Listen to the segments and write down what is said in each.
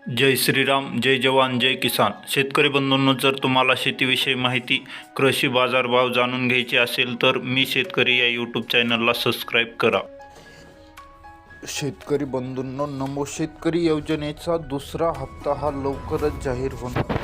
जय श्रीराम, जय जवान, जय किसान. शेतकरी बंधूंनो, जर तुम्हाला शेतीविषयी माहिती, कृषी बाजारभाव जाणून घ्यायचे असेल तर मी शेतकरी या यूट्यूब चॅनलला सबस्क्राईब करा. शेतकरी बंधूंनो, नमो शेतकरी योजनेचा दुसरा हप्ता हा लवकरच जाहीर होणार.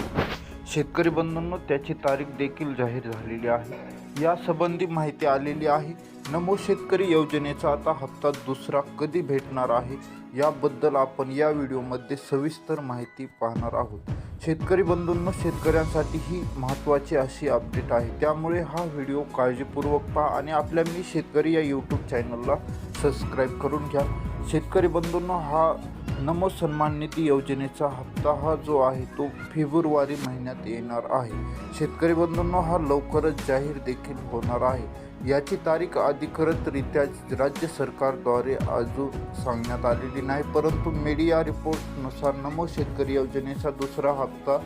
शेतकरी बंधूंनो, त्याची तारीख देखील जाहीर झालेली आहे. यासंबंधी माहिती आलेली आहे. नमो शेतकरी योजनेचा आता हप्ता दुसरा कधी भेटणार आहे याबद्दल आपण या व्हिडिओमध्ये सविस्तर माहिती पाहणार आहोत. शेतकरी बंधूंनो, शेतकऱ्यांसाठी ही महत्त्वाची अशी अपडेट आहे, त्यामुळे हा व्हिडिओ काळजीपूर्वक पहा आणि आपल्या मी शेतकरी या यूट्यूब चॅनलला सबस्क्राईब करून घ्या. शेतकरी बंधूंनो, हा नमो सन्मान निधी योजनेचा हप्ता हा जो आहे तो फेब्रुवारी महिन्यात येणार आहे. शेतकरी बंधूंनो, हा लवकरच जाहीर देखील होणार आहे. याची तारीख अधिकृतरित्या राज्य सरकारद्वारे अजून सांगण्यात आलेली नाही, परंतु मीडिया रिपोर्टनुसार नमो शेतकरी योजनेचा दुसरा हप्ता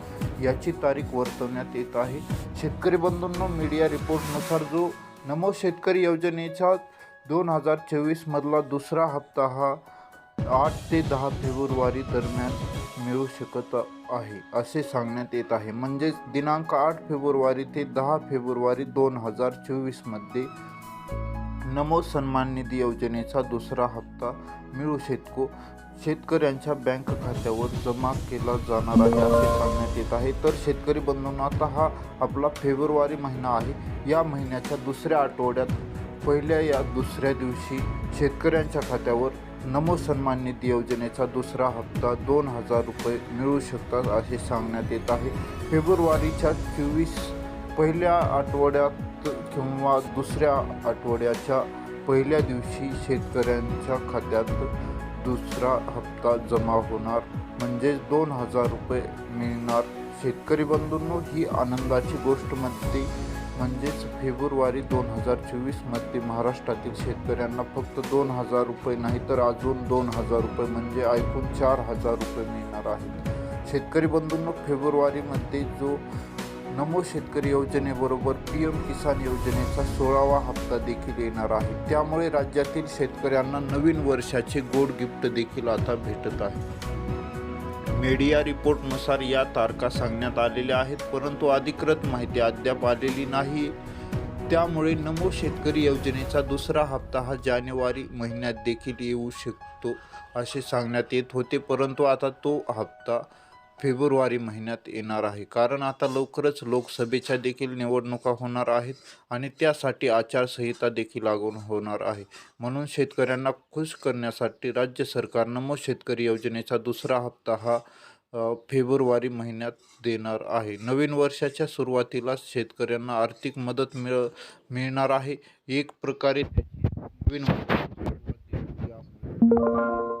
याची तारीख वर्तवण्यात येत आहे. शेतकरी बंधूंनो, मीडिया रिपोर्टनुसार जो नमो शेतकरी योजनेचा 2024 मधला दुसरा हप्ता हा 8 ते 10 फेब्रुवारी दरम्यान मिळू शकत आहे असे सांगण्यात येत आहे. म्हणजेच दिनांक 8 फेब्रुवारी ते 10 फेब्रुवारी 2024 मध्ये नमो सन्मान निधी योजनेचा दुसरा हप्ता मिळू शेतकऱ्यांच्या बँक खात्यावर जमा केला जाणार आहे असे सांगण्यात येत आहे. तर शेतकरी बंधूंनो, आता हा आपला फेब्रुवारी महिना आहे. या महिन्याच्या दुसऱ्या आठवड्यात पहिल्या या दुसऱ्या दिवशी शेतकऱ्यांच्या खात्यावर नमो सन्मान निधी योजनेचा दुसरा हप्ता 2,000 रुपये मिळू शकतात असे सांगण्यात येत आहे. फेब्रुवारीच्या 24 पहिल्या आठवड्यात किंवा दुसऱ्या आठवड्याच्या पहिल्या दिवशी शेतकऱ्यांच्या खात्यात दुसरा हप्ता जमा होणार, म्हणजेच 2,000 रुपये मिळणार. शेतकरी बंधूंनो, ही आनंदाची गोष्ट म्हणजेच फेब्रुवारी 2024 मध्ये महाराष्ट्रातील शेतकऱ्यांना फक्त 2,000 रुपये नाही तर अजून 2,000 रुपये म्हणजे एकूण 4,000 रुपये मिळणार आहेत. शेतकरी बंधूंनो, फेब्रुवारीमध्ये जो नमो शेतकरी योजनेबरोबर PM किसान योजनेचा 16वा हप्ता देखील येणार आहे. त्यामुळे राज्यातील शेतकऱ्यांना नवीन वर्षाचे गोड गिफ्ट देखील आता भेटत आहे. मीडिया रिपोर्टनुसार या तारखा सांगण्यात आलेल्या आहेत, परंतु अधिकृत माहिती अद्याप आलेली नाही. त्यामुळे नमो शेतकरी योजनेचा दुसरा हप्ता हा जानेवारी महिन्यात देखील येऊ शकतो असे सांगण्यात येत होते, परंतु आता तो हप्ता फेब्रुवारी महिन्यात येणार आहे. कारण आता लवकरच लोकसभेच्या देखील निवडणुका होणार आहेत आणि त्यासाठी आचारसंहिता देखील लागू होणार आहे. म्हणून शेतकऱ्यांना खुश करण्यासाठी राज्य सरकार नमो शेतकरी योजनेचा दुसरा हप्ता हा फेब्रुवारी महिन्यात देणार आहे. नवीन वर्षाच्या सुरुवातीला शेतकऱ्यांना आर्थिक मदत मिळणार आहे. एक प्रकारे नवीन वर्षाची सुरुवात